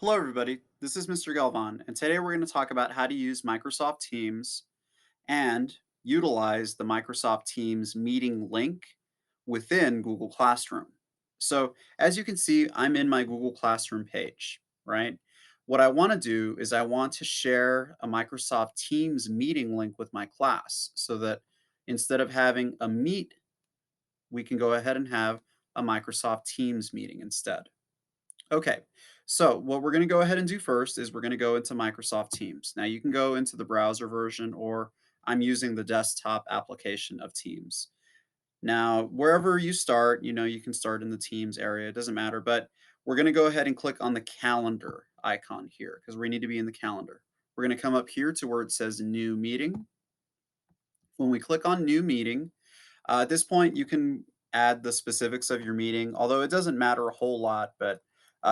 Hello, everybody. This is Mr. Galvan, and today we're going to talk about how to use Microsoft Teams and utilize the Microsoft Teams meeting link within Google Classroom. So, as you can see, I'm in my Google Classroom page, right? What I want to do is I want to share a Microsoft Teams meeting link with my class so that instead of having a meet, we can go ahead and have a Microsoft Teams meeting instead. Okay, so what we're going to go ahead and do first is we're going to go into Microsoft Teams. Now you can go into the browser version, or I'm using the desktop application of Teams. Now, wherever you start, you can start in the Teams area, it doesn't matter, but we're going to go ahead and click on the calendar icon here because we need to be in the calendar. We're going to come up here to where it says new meeting. When we click on new meeting, at this point, you can add the specifics of your meeting, although it doesn't matter a whole lot, but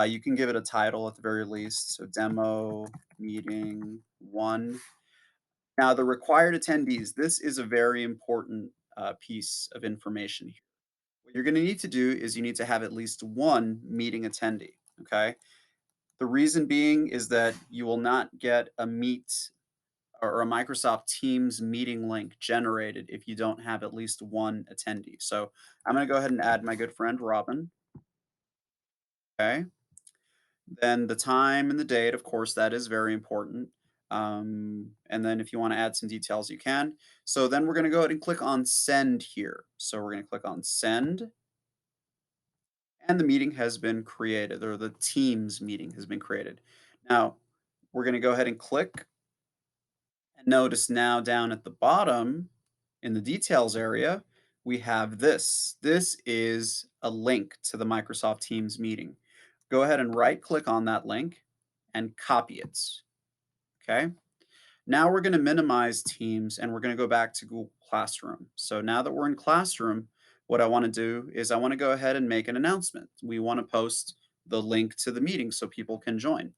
you can give it a title at the very least. So, demo meeting one. Now, the required attendees, this is a very important piece of information here. What you're going to need to do is you need to have at least one meeting attendee. Okay. The reason being is that you will not get a meet or a Microsoft Teams meeting link generated if you don't have at least one attendee. So I'm going to go ahead and add my good friend Robin. Okay. Then the time and the date, of course, that is very important. And then if you want to add some details, you can. So then we're going to go ahead and click on send here. So we're going to click on send, and the meeting has been created, or the Teams meeting has been created. Now we're going to go ahead and click. And notice now down at the bottom in the details area, we have this. This is a link to the Microsoft Teams meeting. Go ahead and right click on that link and copy it. Okay. Now we're going to minimize Teams and we're going to go back to Google Classroom. So now that we're in Classroom, what I want to do is I want to go ahead and make an announcement. We want to post the link to the meeting so people can join.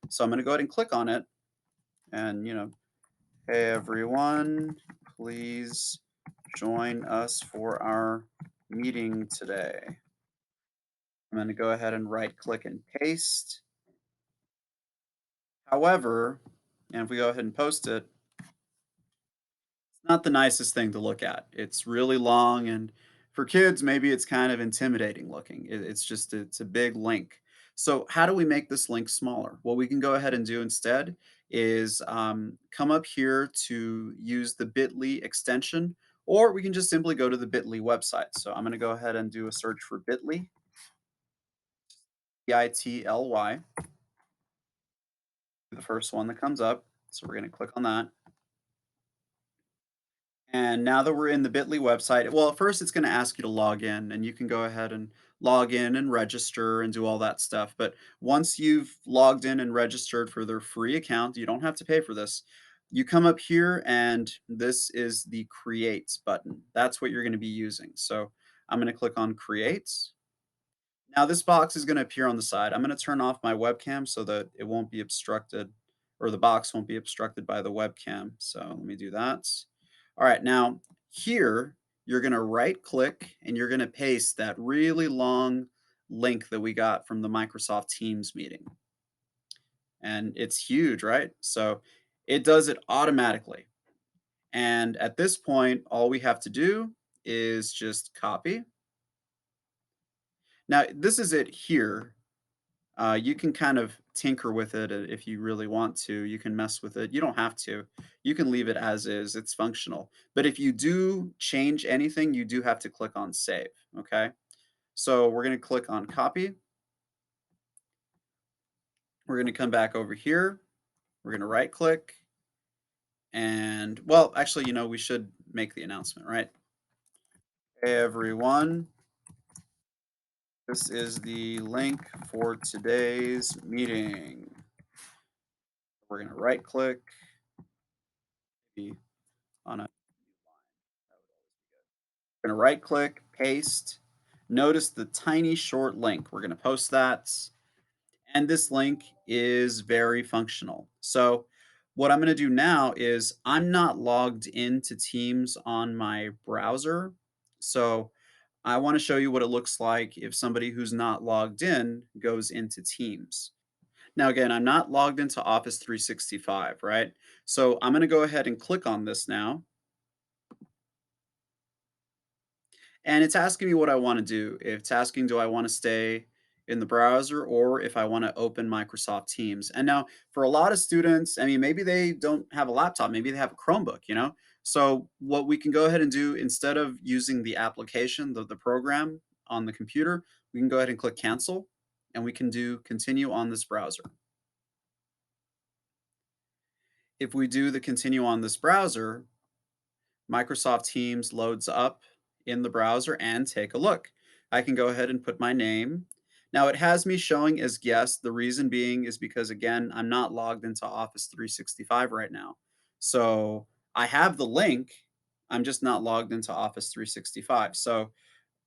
So I'm going to go ahead and click on it and, hey everyone, please join us for our meeting today. I'm going to go ahead and right click and paste. However, and if we go ahead and post it, it's not the nicest thing to look at. It's really long, and for kids, maybe it's kind of intimidating looking. It's a big link. So how do we make this link smaller? What we can go ahead and do instead is come up here to use the Bitly extension, or we can just simply go to the Bitly website. So I'm going to go ahead and do a search for Bitly, Bitly, the first one that comes up. So we're going to click on that. And now that we're in the Bitly website, well, at first it's going to ask you to log in, and you can go ahead and log in and register and do all that stuff. But once you've logged in and registered for their free account, you don't have to pay for this. You come up here, and this is the Create button. That's what you're going to be using. So I'm going to click on Create. Now this box is going to appear on the side. I'm going to turn off my webcam so that it won't be obstructed, or the box won't be obstructed by the webcam. So let me do that. All right, now here you're going to right click and you're going to paste that really long link that we got from the Microsoft Teams meeting. And it's huge, right? So it does it automatically. And at this point, all we have to do is just copy. Now, this is it here. You can kind of tinker with it if you really want to. You can mess with it. You don't have to. You can leave it as is. It's functional. But if you do change anything, you do have to click on save. Okay. So we're going to click on copy. We're going to come back over here. We're going to right click. And well, actually, we should make the announcement, right? Hey, everyone. This is the link for today's meeting. We're going to right click on a We're going to right click, paste. Notice the tiny short link. We're going to post that. And this link is very functional. So what I'm going to do now is I'm not logged into Teams on my browser. So I want to show you what it looks like if somebody who's not logged in goes into Teams. Now, again, I'm not logged into Office 365, right? So I'm going to go ahead and click on this now. And it's asking me what I want to do. It's asking, do I want to stay in the browser or if I want to open Microsoft Teams? And now, for a lot of students, I mean, maybe they don't have a laptop, maybe they have a Chromebook. So, what we can go ahead and do instead of using the application, the program on the computer, we can go ahead and click cancel and we can do continue on this browser. If we do the continue on this browser, Microsoft Teams loads up in the browser and take a look. I can go ahead and put my name. Now it has me showing as guest. The reason being is because again, I'm not logged into Office 365 right now. So I have the link. I'm just not logged into Office 365. So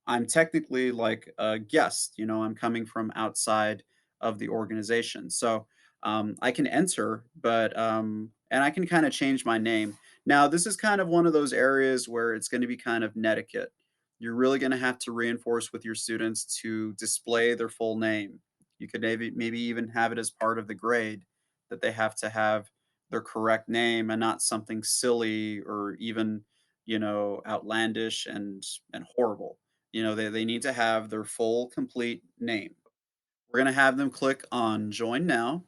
I'm technically like a guest, I'm coming from outside of the organization. So I can enter, and I can kind of change my name. Now, this is kind of one of those areas where it's going to be kind of netiquette. You're really going to have to reinforce with your students to display their full name. You could maybe even have it as part of the grade that they have to have their correct name and not something silly or even, outlandish and horrible. They need to have their full complete name. We're gonna have them click on join now,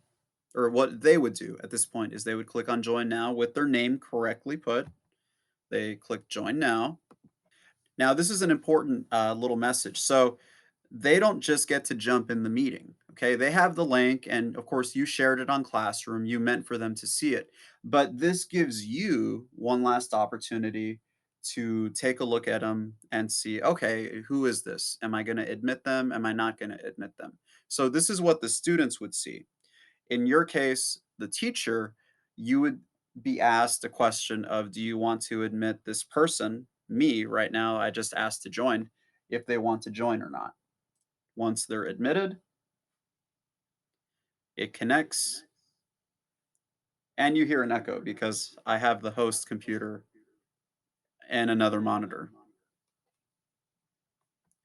or what they would do at this point is they would click on join now with their name correctly put. They click join now. Now, this is an important little message. So they don't just get to jump in the meeting. Okay. They have the link, and of course, you shared it on Classroom. You meant for them to see it. But this gives you one last opportunity to take a look at them and see, okay, who is this? Am I going to admit them? Am I not going to admit them? So, this is what the students would see. In your case, the teacher, you would be asked a question of, do you want to admit this person, me right now, I just asked to join, if they want to join or not. Once they're admitted, it connects, and you hear an echo because I have the host computer and another monitor.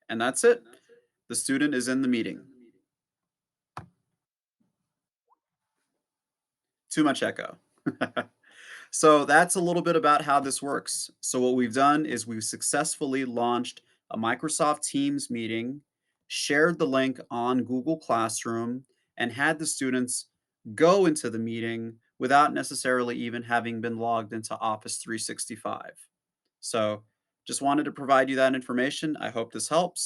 And that's it. The student is in the meeting. Too much echo. So that's a little bit about how this works. So what we've done is we've successfully launched a Microsoft Teams meeting, shared the link on Google Classroom, and had the students go into the meeting without necessarily even having been logged into Office 365. So just wanted to provide you that information. I hope this helps.